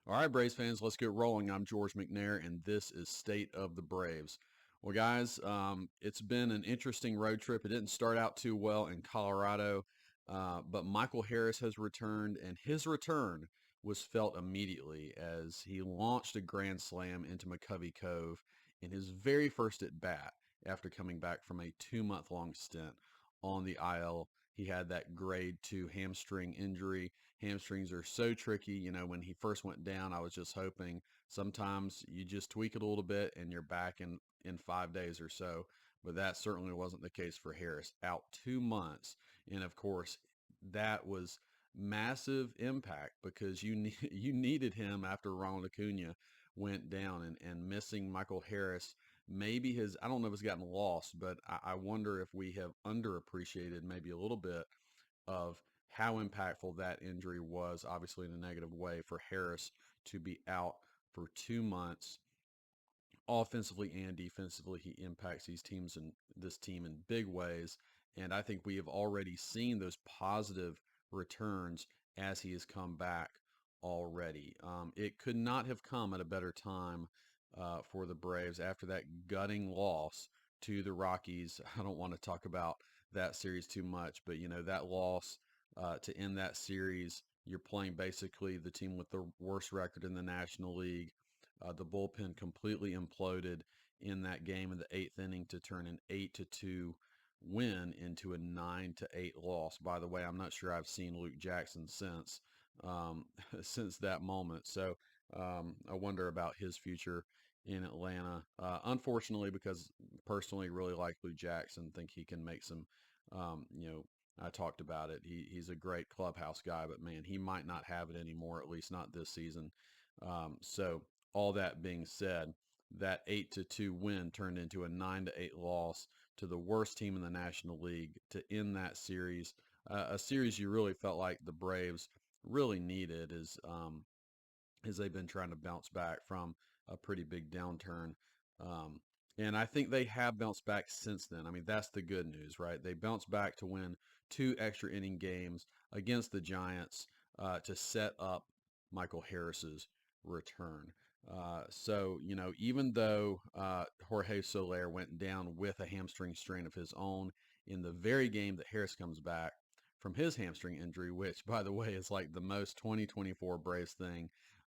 All right, Braves fans, let's get rolling. I'm George McNair, and this is State of the Braves. Well, guys, it's been an interesting road trip. It didn't start out too well in Colorado, but Michael Harris has returned, and his return was felt immediately as he launched a grand slam into McCovey Cove in his very first at bat after coming back from a 2-month long stint on the IL. He had that grade 2 hamstring injury. Hamstrings are so tricky. When he first went down, I was just hoping sometimes you just tweak it a little bit and you're back in 5 days or so. But that certainly wasn't the case for Harris. Out 2 months. And of course, that was massive impact because you needed him after Ronald Acuna went down, and missing Michael Harris maybe I don't know if it's gotten lost, but I wonder if we have underappreciated maybe a little bit of how impactful that injury was, obviously in a negative way, for Harris to be out for 2 months. Offensively and defensively, he impacts this team in big ways. And I think we have already seen those positive returns as he has come back already. It could not have come at a better time for the Braves after that gutting loss to the Rockies. I don't want to talk about that series too much, but that loss to end that series, you're playing basically the team with the worst record in the National League. The bullpen completely imploded in that game in the eighth inning to turn an 8-2 win into a 9-8 loss. By the way, I'm not sure I've seen Luke Jackson since since that moment. So I wonder about his future in Atlanta. Unfortunately, because personally really like Luke Jackson, think he can make some. I talked about it. He's a great clubhouse guy, but man, he might not have it anymore. At least not this season. So all that being said, that 8-2 win turned into a 9-8 loss to the worst team in the National League to end that series. A series you really felt like the Braves really needed as they've been trying to bounce back from a pretty big downturn. Um, and I think they have bounced back since then. I mean, that's the good news, right? They bounced back to win 2 extra inning games against the Giants to set up Michael Harris's return. So, even though Jorge Soler went down with a hamstring strain of his own in the very game that Harris comes back from his hamstring injury, which, by the way, is like the most 2024 Braves thing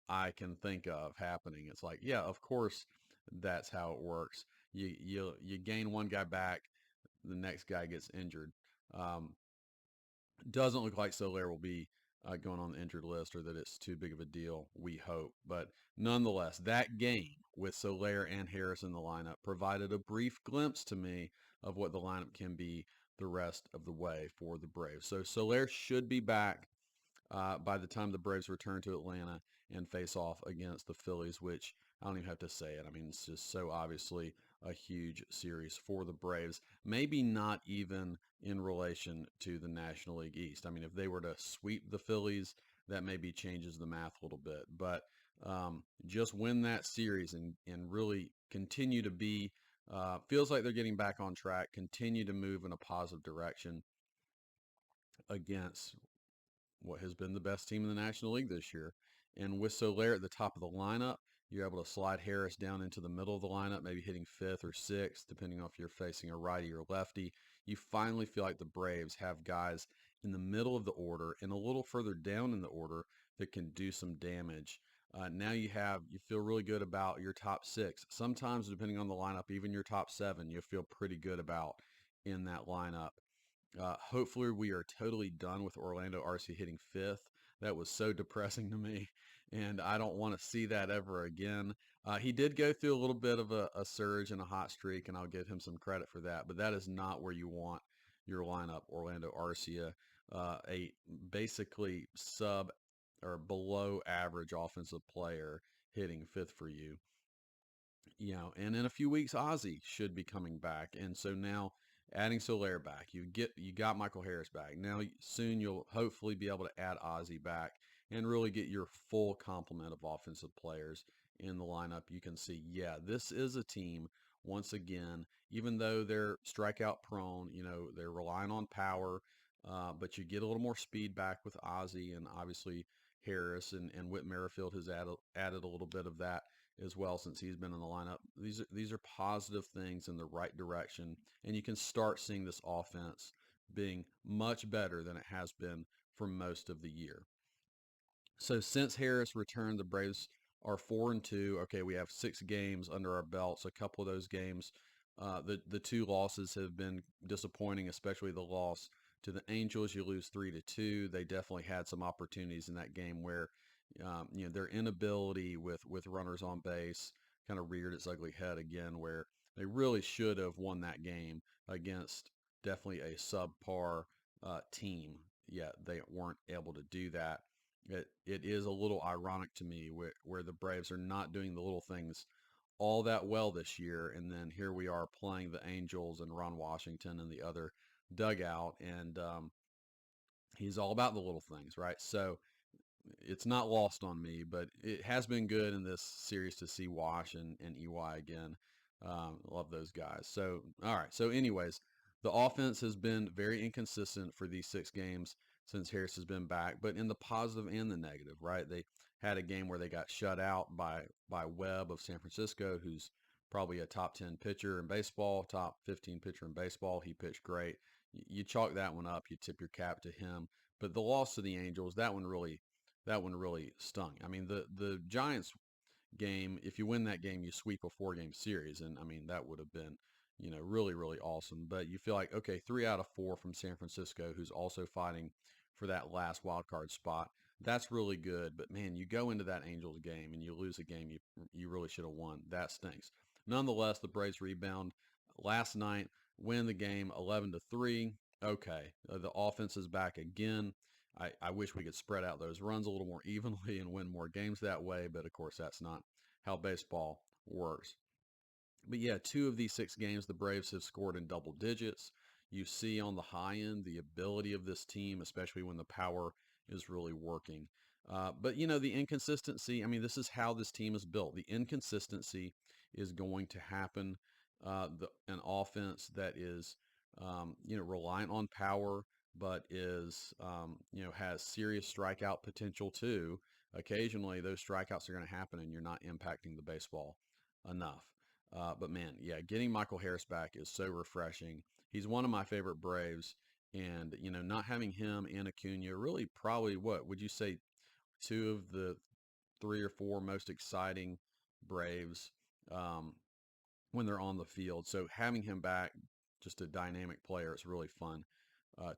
I can think of happening. It's like, yeah, of course, that's how it works. You gain one guy back, the next guy gets injured. Um, doesn't look like Soler will be going on the injured list or that it's too big of a deal, we hope. But nonetheless, that game with Soler and Harris in the lineup provided a brief glimpse to me of what the lineup can be the rest of the way for the Braves. So Soler should be back by the time the Braves return to Atlanta and face off against the Phillies, which I don't even have to say it. I mean, it's just so obviously a huge series for the Braves. Maybe not even in relation to the National League East. I mean, if they were to sweep the Phillies, that maybe changes the math a little bit. But just win that series and really continue to be, feels like they're getting back on track, continue to move in a positive direction against what has been the best team in the National League this year. And with Soler at the top of the lineup, you're able to slide Harris down into the middle of the lineup, maybe hitting fifth or sixth, depending on if you're facing a righty or lefty. You finally feel like the Braves have guys in the middle of the order and a little further down in the order that can do some damage. Now you feel really good about your top six. Sometimes, depending on the lineup, even your top seven, you feel pretty good about in that lineup. Hopefully, we are totally done with Orlando RC hitting fifth. That was so depressing to me, and I don't want to see that ever again. He did go through a little bit of a surge and a hot streak, and I'll give him some credit for that, but that is not where you want your lineup. Orlando Arcia, a basically sub or below average offensive player hitting fifth for you. And in a few weeks, Ozzy should be coming back, and so now adding Soler back, you got Michael Harris back. Now soon you'll hopefully be able to add Ozzy back and really get your full complement of offensive players in the lineup. You can see, yeah, this is a team once again, even though they're strikeout prone, they're relying on power, but you get a little more speed back with Ozzy, and obviously Harris, and Whit Merrifield has added a little bit of that as well since he's been in the lineup. These are positive things in the right direction, and you can start seeing this offense being much better than it has been for most of the year. So since Harris returned, the Braves are 4-2. Okay, we have 6 games under our belts. A couple of those games, the 2 losses have been disappointing, especially the loss to the Angels. You lose 3-2. They definitely had some opportunities in that game where, their inability with runners on base kind of reared its ugly head again, where they really should have won that game against definitely a subpar team. Yet they weren't able to do that. It is a little ironic to me where the Braves are not doing the little things all that well this year, and then here we are playing the Angels and Ron Washington and the other dugout, and he's all about the little things, right? So it's not lost on me, but it has been good in this series to see Wash and EY again. Love those guys. So, all right. So, anyways, the offense has been very inconsistent for these 6 games since Harris has been back, but in the positive and the negative, right? They had a game where they got shut out by Webb of San Francisco, who's probably a top 10 pitcher in baseball, top 15 pitcher in baseball. He pitched great. You chalk that one up. You tip your cap to him. But the loss to the Angels, that one really stung. I mean, the Giants game, if you win that game, you sweep a 4-game series, and I mean that would have been, really really awesome. But you feel like, okay, 3 out of 4 from San Francisco, who's also fighting for that last wild card spot. That's really good. But man, you go into that Angels game and you lose a game you really should have won. That stinks. Nonetheless, the Braves rebound last night, win the game 11-3. Okay, the offense is back again. I wish we could spread out those runs a little more evenly and win more games that way, but of course that's not how baseball works. But yeah, 2 of these 6 games, the Braves have scored in double digits. You see on the high end the ability of this team, especially when the power is really working. But the inconsistency, I mean, this is how this team is built. The inconsistency is going to happen. An offense that is, reliant on power, but has serious strikeout potential too. Occasionally, those strikeouts are going to happen, and you're not impacting the baseball enough. But man, yeah, getting Michael Harris back is so refreshing. He's one of my favorite Braves, and not having him and Acuna, really, probably, what would you say, 2 of the 3 or 4 most exciting Braves um, when they're on the field. So having him back, just a dynamic player, it's really fun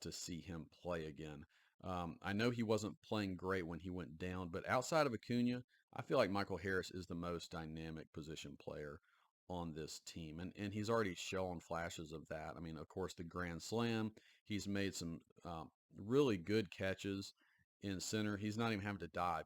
to see him play again. I know he wasn't playing great when he went down, but outside of Acuna, I feel like Michael Harris is the most dynamic position player on this team. And he's already shown flashes of that. I mean, of course, the Grand Slam, he's made some really good catches in center. He's not even having to dive.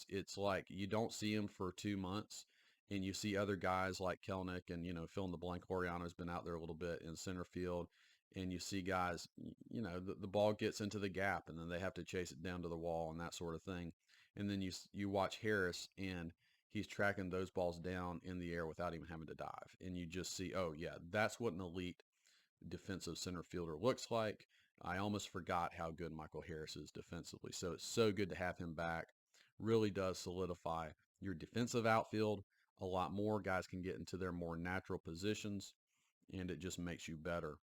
It's like you don't see him for 2 months, and you see other guys like Kelnick and, fill in the blank. Laureano's been out there a little bit in center field, and you see guys, the ball gets into the gap and then they have to chase it down to the wall and that sort of thing. And then you watch Harris, and he's tracking those balls down in the air without even having to dive. And you just see, oh yeah, that's what an elite defensive center fielder looks like. I almost forgot how good Michael Harris is defensively. So it's so good to have him back. Really does solidify your defensive outfield a lot more. Guys can get into their more natural positions, and it just makes you better.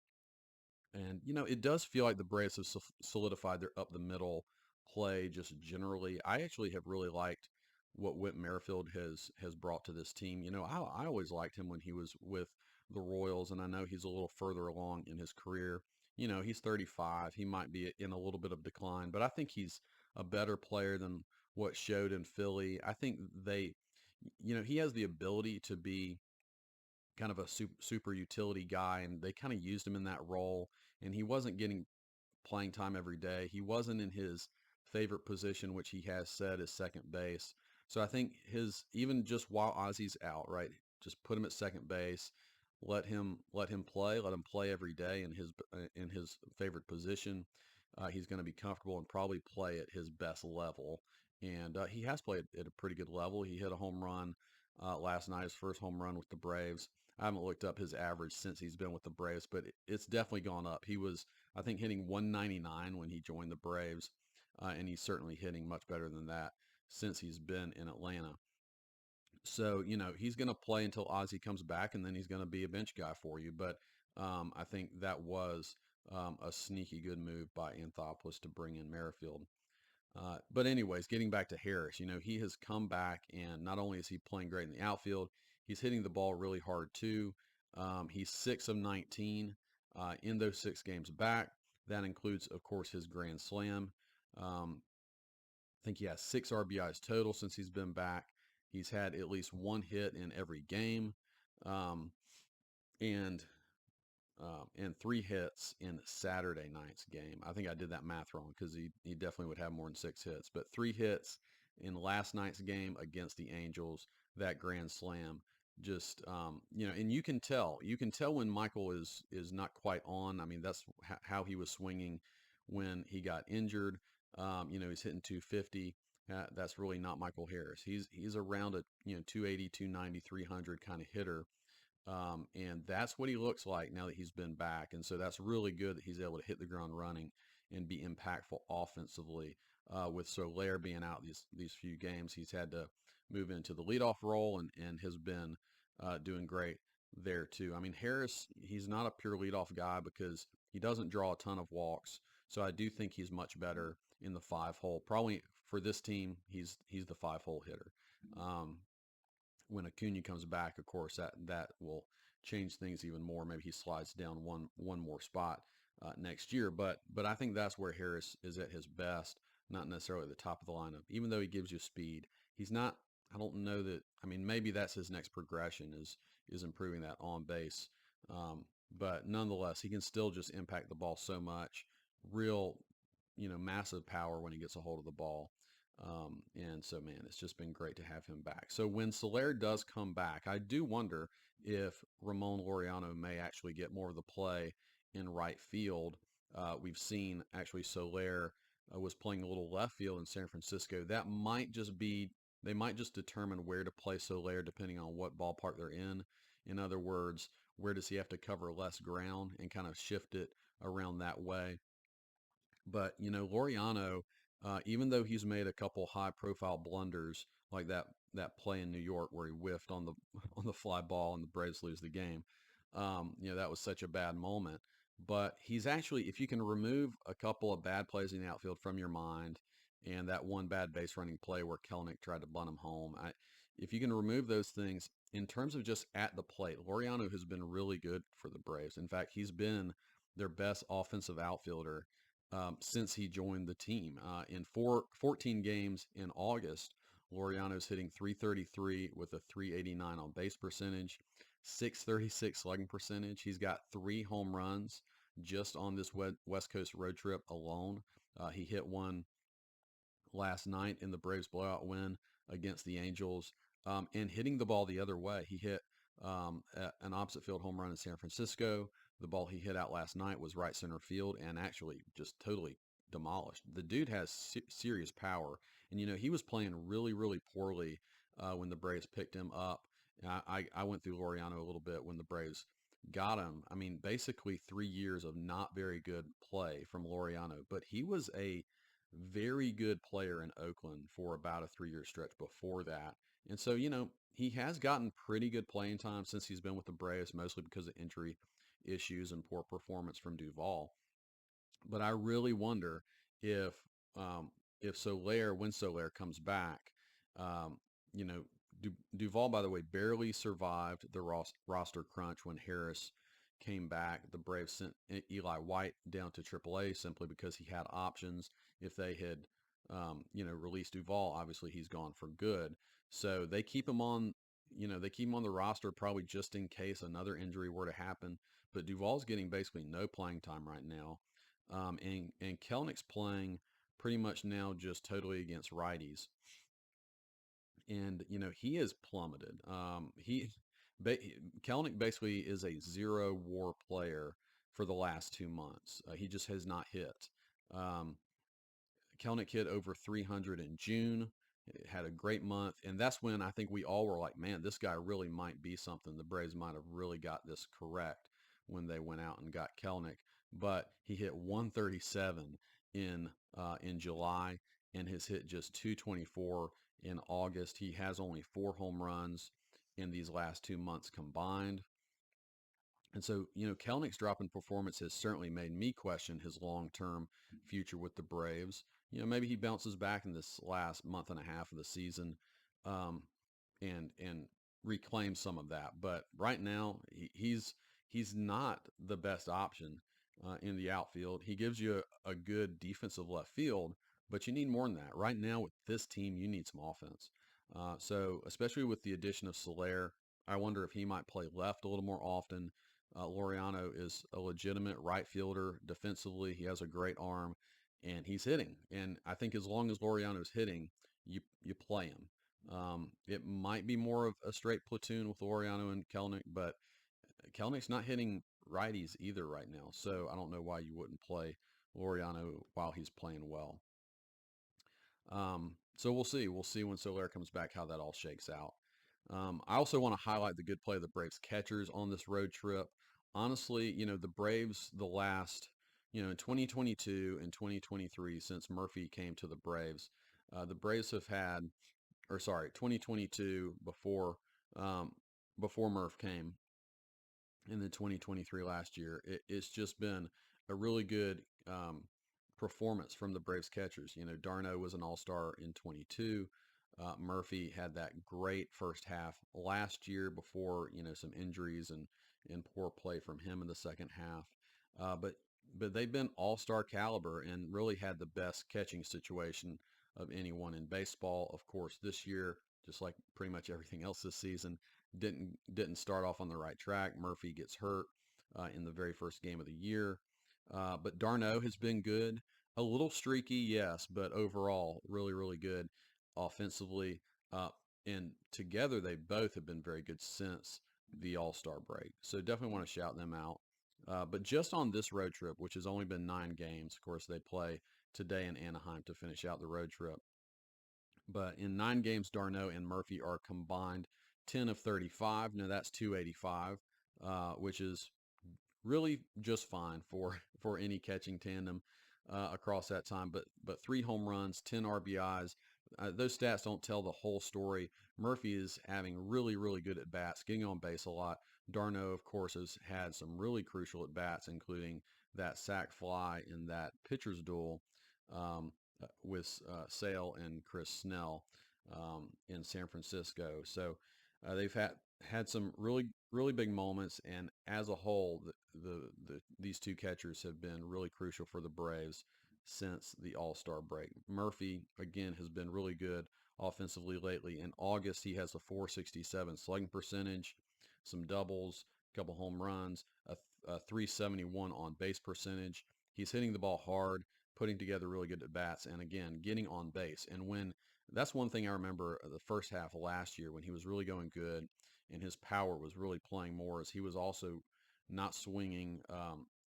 And, it does feel like the Braves have solidified their up the middle play just generally. I actually have really liked what Whit Merrifield has brought to this team. I always liked him when he was with the Royals, and I know he's a little further along in his career. He's 35. He might be in a little bit of decline, but I think he's a better player than what showed in Philly. I think he has the ability to be kind of a super utility guy, and they kind of used him in that role. And he wasn't getting playing time every day. He wasn't in his favorite position, which he has said is second base. So I think even just while Ozzy's out, right, just put him at second base, let him play every day in his favorite position. He's going to be comfortable and probably play at his best level. And he has played at a pretty good level. He hit a home run last night, his first home run with the Braves. I haven't looked up his average since he's been with the Braves, but it's definitely gone up. He was, I think, hitting 199 when he joined the Braves. and he's certainly hitting much better than that since he's been in Atlanta. So, he's going to play until Ozzie comes back, and then he's going to be a bench guy for you. But I think that was a sneaky good move by Anthopoulos to bring in Merrifield. But anyways, getting back to Harris, he has come back, and not only is he playing great in the outfield, he's hitting the ball really hard too. He's 6 of 19 in those 6 games back. That includes, of course, his grand slam. I think he has 6 RBIs total since he's been back. He's had at least one hit in every game, um, and and 3 hits in Saturday night's game. I think I did that math wrong because he definitely would have more than 6 hits, but 3 hits in last night's game against the Angels. That grand slam, just and you can tell when Michael is not quite on. I mean, that's how he was swinging when he got injured. He's hitting 250. That's really not Michael Harris. He's around a 280, 290, 300 kind of hitter. And that's what he looks like now that he's been back. And so that's really good that he's able to hit the ground running and be impactful offensively. With Soler being out these few games, he's had to move into the leadoff role and has been doing great there too. I mean, Harris, he's not a pure leadoff guy because he doesn't draw a ton of walks. So I do think he's much better in the 5 hole. Probably for this team, he's the 5 hole hitter. Um, when Acuna comes back, of course, that will change things even more. Maybe he slides down one more spot next year, but I think that's where Harris is at his best, not necessarily the top of the lineup. Even though he gives you speed, he's not. I don't know that. I mean, maybe that's his next progression is improving that on base. Um, but nonetheless, he can still just impact the ball so much. Real, massive power when he gets a hold of the ball. And so, man, it's just been great to have him back. So when Soler does come back, I do wonder if Ramon Laureano may actually get more of the play in right field. We've seen actually Soler was playing a little left field in San Francisco. That might just be, they might just determine where to play Soler depending on what ballpark they're in. In other words, where does he have to cover less ground and kind of shift it around that way. But Laureano, even though he's made a couple high-profile blunders like that play in New York where he whiffed on the on the fly ball and the Braves lose the game, that was such a bad moment. But he's actually, if you can remove a couple of bad plays in the outfield from your mind, and that one bad base running play where Kelenic tried to bunt him home, if you can remove those things in terms of just at the plate, Laureano has been really good for the Braves. In fact, he's been their best offensive outfielder since he joined the team. In 14 games in August, Laureano's hitting 333 with a 389 on base percentage, 636 slugging percentage. He's got 3 home runs just on this West Coast road trip alone. He hit one last night in the Braves blowout win against the Angels, and hitting the ball the other way. He hit an opposite field home run in San Francisco. The ball he hit out last night was right center field and actually just totally demolished. The dude has serious power, and he was playing really, really poorly when the Braves picked him up. I went through Laureano a little bit when the Braves got him. I mean, basically 3 years of not very good play from Laureano, but he was a very good player in Oakland for about a 3-year stretch before that. And so, he has gotten pretty good playing time since he's been with the Braves, mostly because of injury issues and poor performance from Duvall. But I really wonder if when Soler comes back, um, you know, Duvall, by the way, barely survived the roster crunch when Harris came back. The Braves sent Eli White down to AAA simply because he had options. If they had, released Duvall, obviously he's gone for good. So they keep him on the roster probably just in case another injury were to happen. But Duvall's getting basically no playing time right now. And Kelnic's playing pretty much now just totally against righties. And he has plummeted. Ba- Kelnick basically is a zero WAR player for the last 2 months. He just has not hit. Um, Kelnick hit over 300 in June. Had a great month, and that's when I think we all were like, "Man, this guy really might be something." The Braves might have really got this correct when they went out and got Kelnick, but he hit 137 in July and has hit just 224 in August. He has only 4 home runs in these last 2 months combined. And so, Kelnick's drop in performance has certainly made me question his long-term future with the Braves. Maybe he bounces back in this last month and a half of the season, um, and reclaims some of that. But right now, he's not the best option in the outfield. He gives you a good defensive left field, but you need more than that. Right now, with this team, you need some offense. So, especially with the addition of Soler, I wonder if he might play left a little more often. Laureano is a legitimate right fielder defensively. He has a great arm, and he's hitting. And I think as long as Laureano's hitting, you play him. It might be more of a straight platoon with Laureano and Kelnick, but Kelnick's not hitting righties either right now. So I don't know why you wouldn't play Laureano while he's playing well. So we'll see. We'll see when Soler comes back how that all shakes out. I also want to highlight the good play of the Braves catchers on this road trip. Honestly, the Braves, in 2022 and 2023, since Murphy came to the Braves, the Braves have had, or sorry, 2022 before Murph came, and then 2023 last year. It's just been a really good performance from the Braves catchers. d'Arnaud was an all-star in 22. Murphy had that great first half last year before, some injuries and poor play from him in the second half. But they've been all-star caliber and really had the best catching situation of anyone in baseball. Of course, this year, just like pretty much everything else this season, didn't start off on the right track. Murphy gets hurt in the very first game of the year. But d'Arnaud has been good. A little streaky, yes, but overall, really, really good offensively. Uh, and together, they both have been very good since the All-Star break. So definitely want to shout them out. But just on this road trip, which has only been 9 games, of course, they play today in Anaheim to finish out the road trip. But in 9 games, d'Arnaud and Murphy are combined 10 of 35. Now that's 285, which is really just fine for for any catching tandem across that time. But 3 home runs, 10 RBIs. Those stats don't tell the whole story. Murphy is having really, really good at bats, getting on base a lot. d'Arnaud, of course, has had some really crucial at bats, including that sac fly in that pitcher's duel with Sale and Chris Snell in San Francisco. So they've had some really really big moments, and as a whole, these two catchers have been really crucial for the Braves since the All-Star break. Murphy again has been really good offensively lately. In August, he has a 467 slugging percentage, some doubles, a couple home runs, a 371 on base percentage. He's hitting the ball hard, putting together really good at bats, and again getting on base. And when that's one thing I remember the first half of last year when he was really going good and his power was really playing more, as he was also not swinging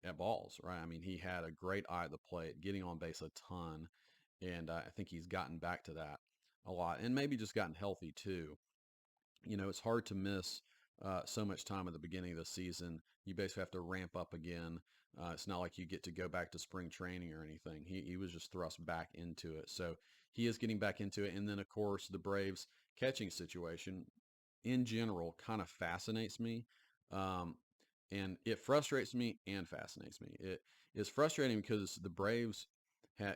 at balls, right? I mean, he had a great eye at the plate, getting on base a ton, and I think he's gotten back to that a lot, and maybe just gotten healthy too. It's hard to miss so much time at the beginning of the season. You basically have to ramp up again. It's not like you get to go back to spring training or anything. He was just thrust back into it. So he is getting back into it. And then, of course, the Braves catching situation in general kind of fascinates me. Um, and it frustrates me and fascinates me. It is frustrating because the Braves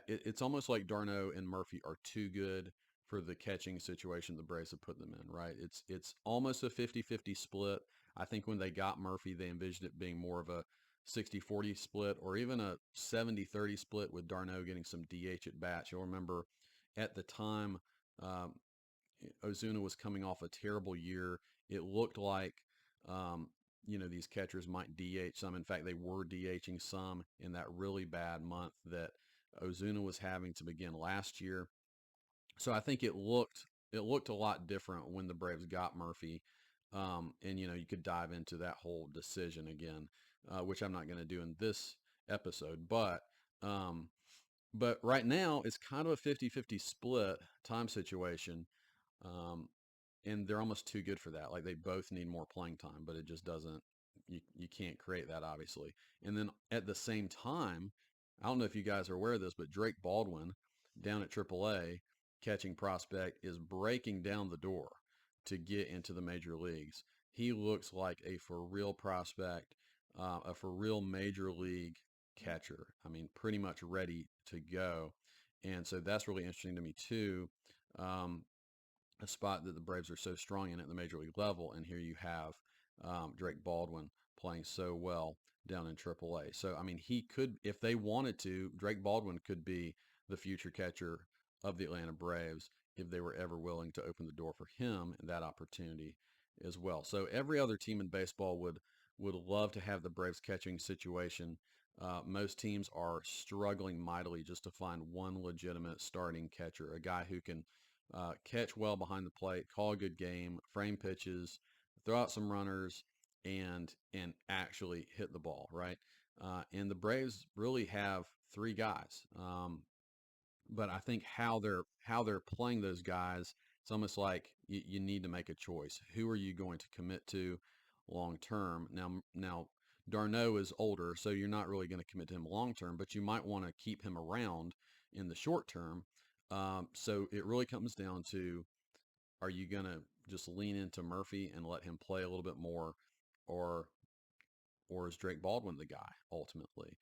it's almost like d'Arnaud and Murphy are too good for the catching situation the Braves have put them in, right? It's almost a 50-50 split. I think when they got Murphy, they envisioned it being more of a 60-40 split or even a 70-30 split with d'Arnaud getting some DH at bats. You'll remember at the time, um, Ozuna was coming off a terrible year. It looked like, um, these catchers might DH some. In fact, they were DHing some in that really bad month that Ozuna was having to begin last year. So I think it looked a lot different when the Braves got Murphy. And you could dive into that whole decision again, which I'm not going to do in this episode. Um, but right now it's kind of a 50-50 split time situation. Um, and they're almost too good for that. Like they both need more playing time, but it just doesn't. You can't create that obviously. And then at the same time, I don't know if you guys are aware of this, but Drake Baldwin down at AAA, catching prospect, is breaking down the door to get into the major leagues. He looks like a for real prospect, a for real major league catcher. I mean, pretty much ready to go. And so that's really interesting to me too. Um, a spot that the Braves are so strong in at the major league level, and here you have Drake Baldwin playing so well down in AAA. So I mean, he could, if they wanted to, Drake Baldwin could be the future catcher of the Atlanta Braves if they were ever willing to open the door for him and that opportunity as well. So every other team in baseball would love to have the Braves catching situation. Most teams are struggling mightily just to find one legitimate starting catcher, a guy who can catch well behind the plate, call a good game, frame pitches, throw out some runners, and actually hit the ball right. And the Braves really have three guys, but I think how they're playing those guys, it's almost like you need to make a choice. Who are you going to commit to long term? Now d'Arnaud is older, so you're not really going to commit to him long term, but you might want to keep him around in the short term. So it really comes down to, are you going to just lean into Murphy and let him play a little bit more, or or is Drake Baldwin the guy ultimately?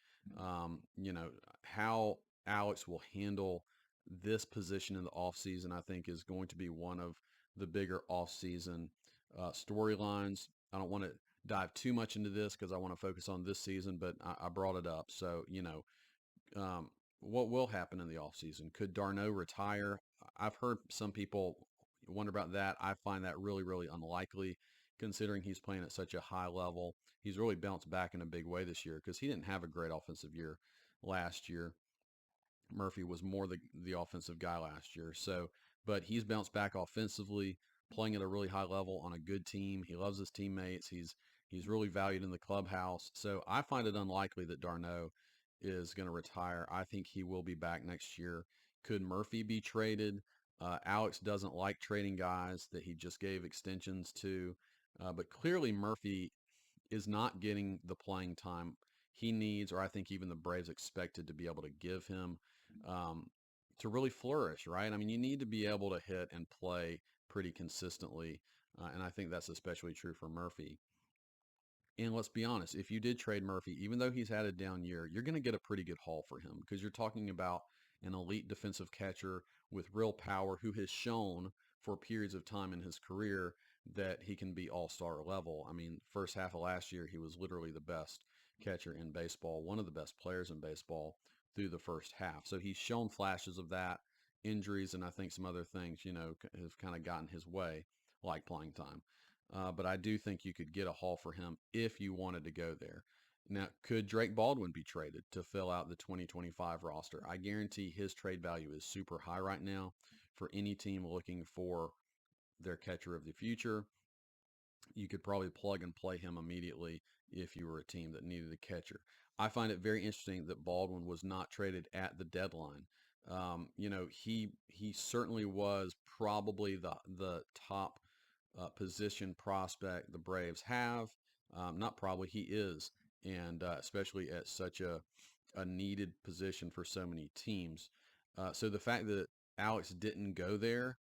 How Alex will handle this position in the offseason, I think, is going to be one of the bigger offseason storylines. I don't want to dive too much into this because I want to focus on this season, but I brought it up. So, what will happen in the offseason? Could d'Arnaud retire? I've heard some people wonder about that. I find that really, really unlikely considering he's playing at such a high level. He's really bounced back in a big way this year because he didn't have a great offensive year last year. Murphy was more the offensive guy last year. So, but he's bounced back offensively, playing at a really high level on a good team. He loves his teammates. He's really valued in the clubhouse. So I find it unlikely that d'Arnaud is going to retire. I think he will be back next year. Could Murphy be traded? Alex doesn't like trading guys that he just gave extensions to, but clearly Murphy is not getting the playing time he needs, or I think even the Braves expected to be able to give him um, to really flourish, right? I mean, you need to be able to hit and play pretty consistently, and I think that's especially true for Murphy. And let's be honest, if you did trade Murphy, even though he's had a down year, you're going to get a pretty good haul for him because you're talking about an elite defensive catcher with real power who has shown for periods of time in his career that he can be all-star level. I mean, first half of last year, he was literally the best catcher in baseball, one of the best players in baseball through the first half. So he's shown flashes of that. Injuries and I think some other things, have kind of gotten his way, like playing time. But I do think you could get a haul for him if you wanted to go there. Now, could Drake Baldwin be traded to fill out the 2025 roster? I guarantee his trade value is super high right now for any team looking for their catcher of the future. You could probably plug and play him immediately if you were a team that needed a catcher. I find it very interesting that Baldwin was not traded at the deadline. He certainly was probably the top position prospect the Braves have. Not probably, he is, and especially at such a needed position for so many teams. So the fact that Alex didn't go there,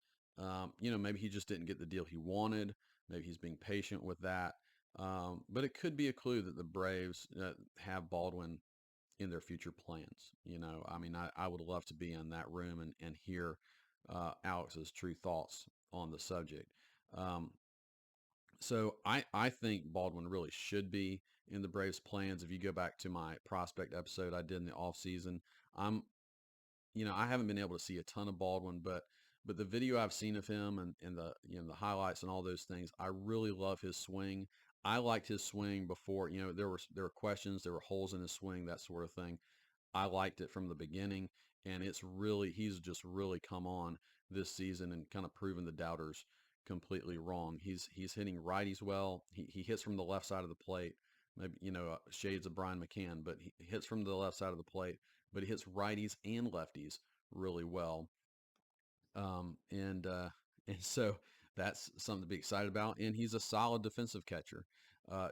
maybe he just didn't get the deal he wanted. Maybe he's being patient with that. But it could be a clue that the Braves have Baldwin in their future plans. I mean, I would love to be in that room and hear Alex's true thoughts on the subject. Um, so I think Baldwin really should be in the Braves' plans. If you go back to my prospect episode I did in the offseason, I'm I haven't been able to see a ton of Baldwin, but the video I've seen of him and the the highlights and all those things, I really love his swing. I liked his swing before. There were questions, there were holes in his swing, that sort of thing. I liked it from the beginning, and he's just really come on this season and kind of proven the doubters completely wrong. He's hitting righties well. He hits from the left side of the plate, maybe shades of Brian McCann, but he hits from the left side of the plate. But he hits righties and lefties really well, and so that's something to be excited about. And he's a solid defensive catcher.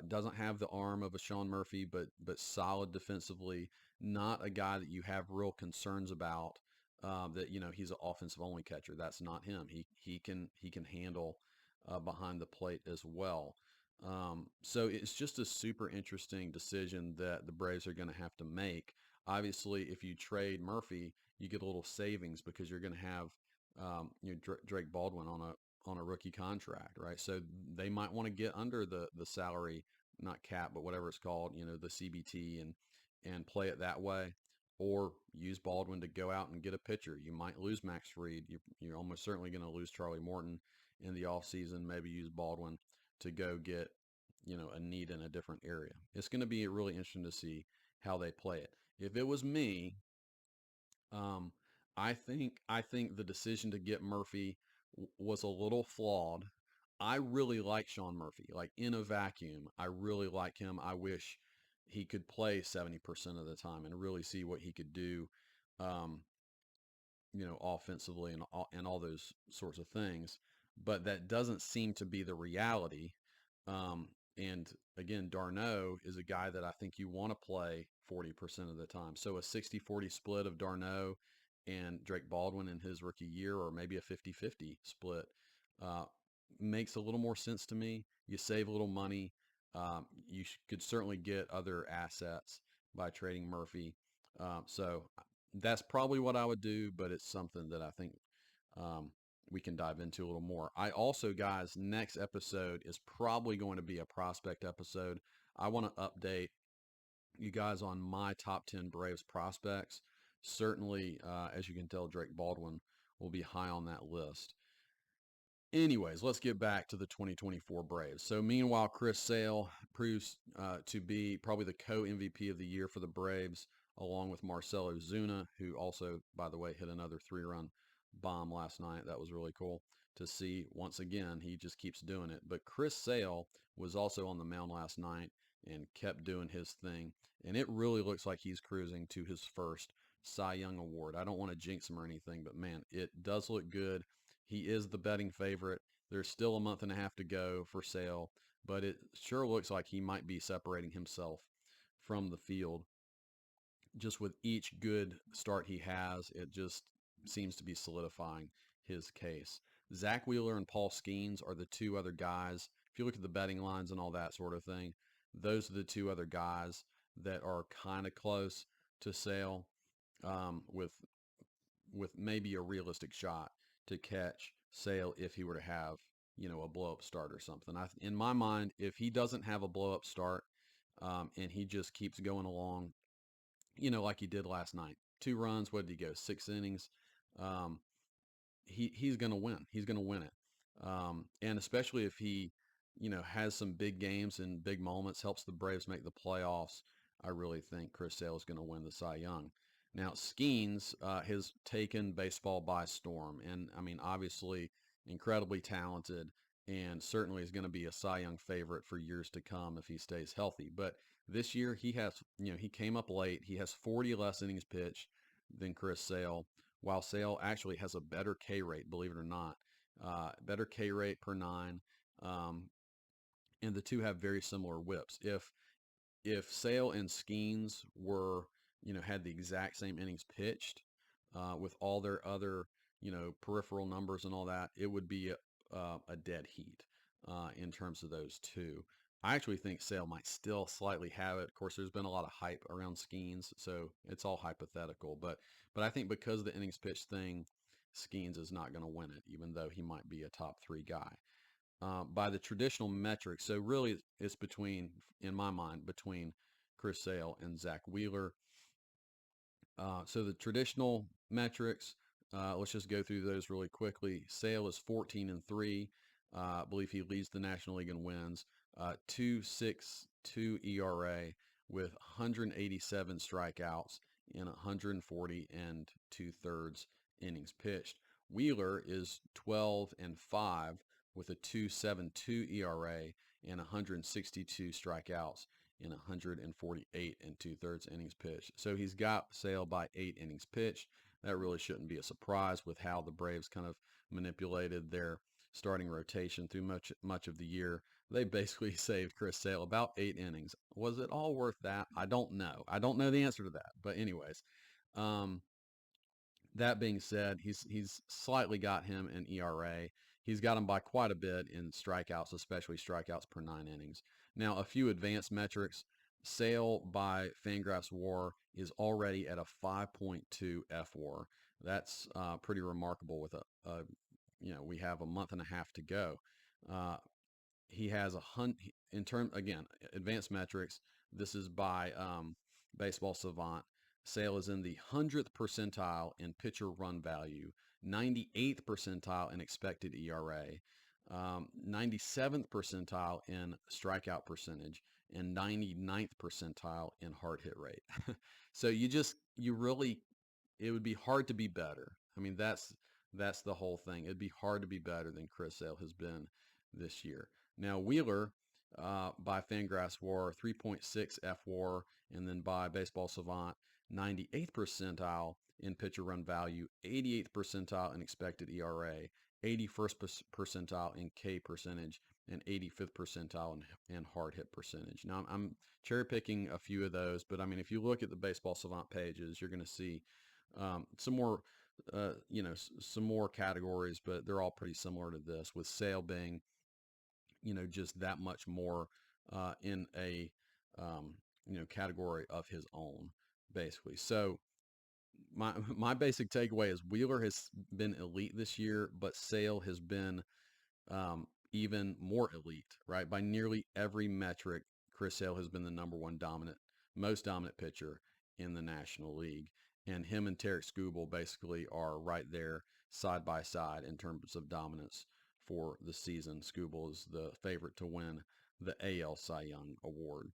Doesn't have the arm of a Sean Murphy, but solid defensively. not a guy that you have real concerns about. That he's an offensive only catcher. That's not him. He can handle behind the plate as well. So it's just a super interesting decision that the Braves are going to have to make. Obviously, if you trade Murphy, you get a little savings because you're going to have Drake Baldwin on a rookie contract, right? So they might want to get under the salary, not cap, but whatever it's called, the CBT, and play it that way, or use Baldwin to go out and get a pitcher. You might lose Max Fried. You're almost certainly going to lose Charlie Morton in the offseason. Maybe use Baldwin to go get a need in a different area. It's going to be really interesting to see how they play it. If it was me, um, I think the decision to get Murphy was a little flawed. I really like Sean Murphy. Like in a vacuum, I really like him. I wish he could play 70% of the time and really see what he could do, um, offensively and all those sorts of things. But that doesn't seem to be the reality. Um, and again, d'Arnaud is a guy that I think you want to play 40% of the time. So a 60-40 split of d'Arnaud and Drake Baldwin in his rookie year, or maybe a 50-50 split, uh, makes a little more sense to me. You save a little money. You could certainly get other assets by trading Murphy. So that's probably what I would do, but it's something that I think um, we can dive into a little more. I also, guys, next episode is probably going to be a prospect episode. I want to update you guys on my top 10 Braves prospects. Certainly, as you can tell, Drake Baldwin will be high on that list. Anyways, let's get back to the 2024 Braves. So, meanwhile, Chris Sale proves to be probably the co-MVP of the year for the Braves, along with Marcell Ozuna, who also, by the way, hit another 3-run bomb last night. That was really cool to see. Once again, he just keeps doing it. But Chris Sale was also on the mound last night and kept doing his thing. And it really looks like he's cruising to his first Cy Young Award. I don't want to jinx him or anything, but man, it does look good. He is the betting favorite. There's still a month and a half to go for Sale, but it sure looks like he might be separating himself from the field. Just with each good start he has, it just seems to be solidifying his case. Zach Wheeler and Paul Skeens are the two other guys. If you look at the betting lines and all that sort of thing, those are the two other guys that are kind of close to Sale, with maybe a realistic shot to catch Sale if he were to have, a blow up start or something. In my mind, if he doesn't have a blow up start, and he just keeps going along, like he did last night, 2 runs, what did he go, 6 innings? Um, he's going to win. He's going to win it. And especially if he, has some big games and big moments, helps the Braves make the playoffs. I really think Chris Sale is going to win the Cy Young. Now, Skeens has taken baseball by storm. And I mean, obviously, incredibly talented and certainly is going to be a Cy Young favorite for years to come if he stays healthy. But this year, he came up late. He has 40 less innings pitched than Chris Sale, while Sale actually has a better K rate, believe it or not, better K rate per nine, um, and the two have very similar whips. If Sale and Skeens were, had the exact same innings pitched, with all their other, peripheral numbers and all that, it would be a dead heat in terms of those two. I actually think Sale might still slightly have it. Of course, there's been a lot of hype around Skeens, so it's all hypothetical. But I think because of the innings pitched thing, Skeens is not going to win it, even though he might be a top 3 guy. By the traditional metrics, so really it's between, in my mind, between Chris Sale and Zach Wheeler. So the traditional metrics, let's just go through those really quickly. Sale is 14-3. I believe he leads the National League in wins. 2.62 ERA with 187 strikeouts in 140 and 2/3 innings pitched. Wheeler is 12-5 with a 2.72 ERA and 162 strikeouts in 148 and 2/3 innings pitched. So he's got Sale by 8 innings pitched. That really shouldn't be a surprise with how the Braves kind of manipulated their starting rotation through much of the year. they basically saved Chris Sale about 8 innings. Was it all worth that? I don't know. I don't know the answer to that. But anyways, um, that being said, he's slightly got him in ERA. He's got him by quite a bit in strikeouts, especially strikeouts per 9 innings. Now, a few advanced metrics. Sale by Fangraphs WAR is already at a 5.2 FWAR. That's pretty remarkable. With we have a month and a half to go. Uh, he has a hunt in term again advanced metrics. This is by Baseball Savant. Sale is in the 100th percentile in pitcher run value, 98th percentile in expected ERA, 97th percentile in strikeout percentage, and 99th percentile in hard hit rate. So you really, it would be hard to be better. I mean, that's the whole thing. It'd be hard to be better than Chris Sale has been this year. Now Wheeler by Fangraphs WAR 3.6 FWAR, and then by Baseball Savant 98th percentile in pitcher run value, 88th percentile in expected ERA, 81st percentile in K percentage, and 85th percentile in hard hit percentage. Now I'm cherry picking a few of those, but I mean if you look at the Baseball Savant pages, you're going to see some more, some more categories, but they're all pretty similar to this, with Sale being, just that much more in a, category of his own, basically. So my basic takeaway is Wheeler has been elite this year, but Sale has been even more elite, right? By nearly every metric, Chris Sale has been the number one most dominant pitcher in the National League. And him and Tarek Skubal basically are right there side by side in terms of dominance for the season. Skubal is the favorite to win the AL Cy Young Award.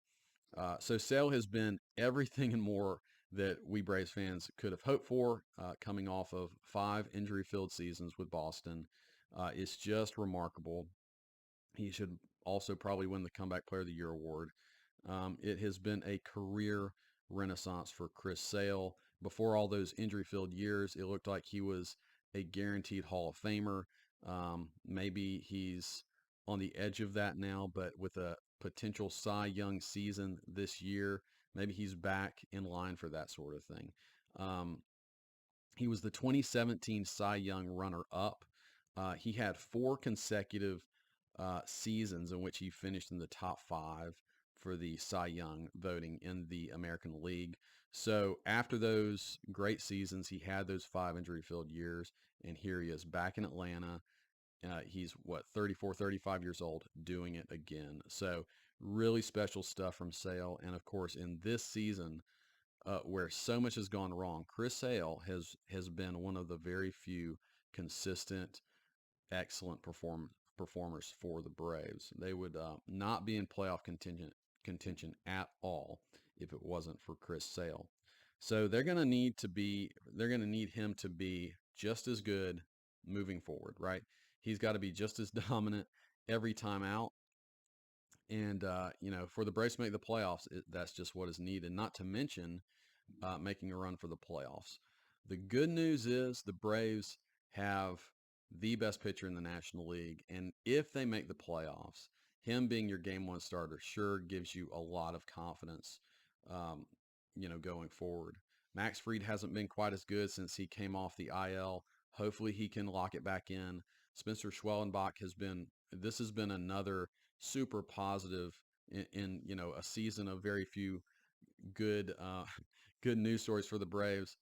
So Sale has been everything and more that we Braves fans could have hoped for, coming off of 5 injury-filled seasons with Boston. It's just remarkable. He should also probably win the Comeback Player of the Year award. It has been a career renaissance for Chris Sale. Before all those injury-filled years, it looked like he was a guaranteed Hall of Famer. Maybe he's on the edge of that now, but with a potential Cy Young season this year, maybe he's back in line for that sort of thing. Um, he was the 2017 Cy Young runner-up. He had 4 consecutive seasons in which he finished in the top 5 for the Cy Young voting in the American League. So after those great seasons, he had those 5 injury-filled years, and here he is back in Atlanta. He's 34, 35 years old, doing it again. So really special stuff from Sale. And of course, in this season, where so much has gone wrong, Chris Sale has been one of the very few consistent, excellent performers for the Braves. They would not be in playoff contention at all if it wasn't for Chris Sale. So they're going to need him to be just as good moving forward, right? He's got to be just as dominant every time out. And for the Braves to make the playoffs, that's just what is needed. Not to mention making a run for the playoffs. The good news is the Braves have the best pitcher in the National League, and if they make the playoffs, him being your game one starter sure gives you a lot of confidence, um, going forward. Max Fried hasn't been quite as good since he came off the IL. Hopefully, he can lock it back in. Spencer Schwellenbach this has been another super positive in a season of very few good good news stories for the Braves.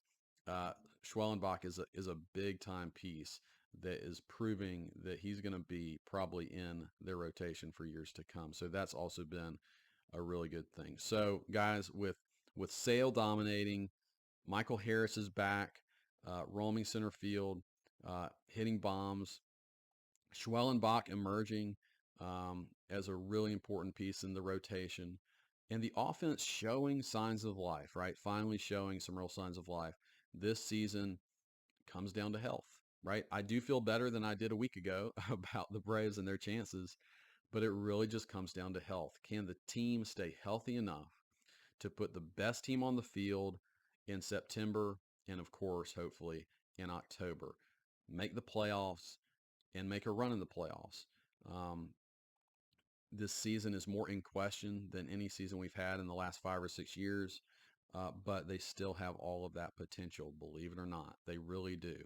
Uh, Schwellenbach is a big time piece that is proving that he's going to be probably in their rotation for years to come. So that's also been a really good thing. So guys, with Sale dominating, Michael Harris is back, roaming center field, hitting bombs. Schwellenbach emerging as a really important piece in the rotation, and the offense showing signs of life, right? Finally showing some real signs of life. This season comes down to health, right? I do feel better than I did a week ago about the Braves and their chances, but it really just comes down to health. Can the team stay healthy enough to put the best team on the field in September and, of course, hopefully in October? Make the playoffs and make a run in the playoffs. Um, this season is more in question than any season we've had in the last 5 or 6 years. But they still have all of that potential, believe it or not. They really do.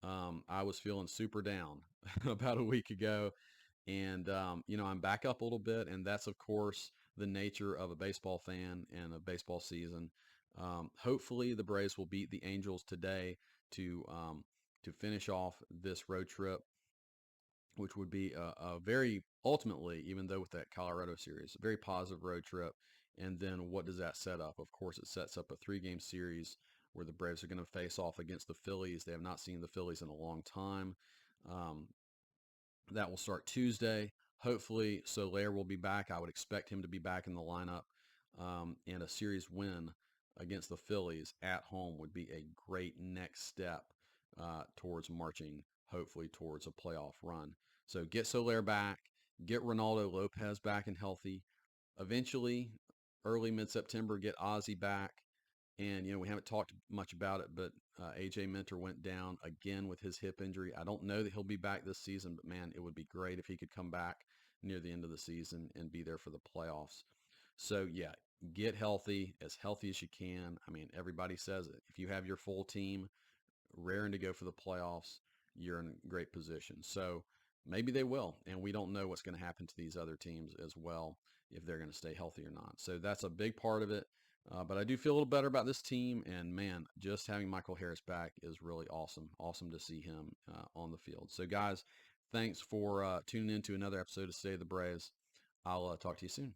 I was feeling super down about a week ago, and I'm back up a little bit, and that's of course the nature of a baseball fan and a baseball season. Hopefully, the Braves will beat the Angels today to finish off this road trip, which would be a very ultimately, even though with that Colorado series, a very positive road trip. And then what does that set up? Of course, it sets up a 3-game series where the Braves are going to face off against the Phillies. They have not seen the Phillies in a long time. Um, that will start Tuesday. Hopefully, Soler will be back. I would expect him to be back in the lineup. And a series win against the Phillies at home would be a great next step towards marching, hopefully, towards a playoff run. So get Soler back, get Ronaldo Lopez back and healthy. Eventually, early mid-September, get Ozzie back. And, we haven't talked much about it, but AJ Minter went down again with his hip injury. I don't know that he'll be back this season, but man, it would be great if he could come back near the end of the season and be there for the playoffs. So, yeah, get healthy as you can. I mean, everybody says it. If you have your full team raring to go for the playoffs, you're in a great position. So maybe they will. And we don't know what's going to happen to these other teams as well, if they're going to stay healthy or not. So that's a big part of it. But I do feel a little better about this team. And man, just having Michael Harris back is really awesome. Awesome to see him on the field. So, guys, thanks for tuning in to another episode of Stay the Braves. I'll talk to you soon.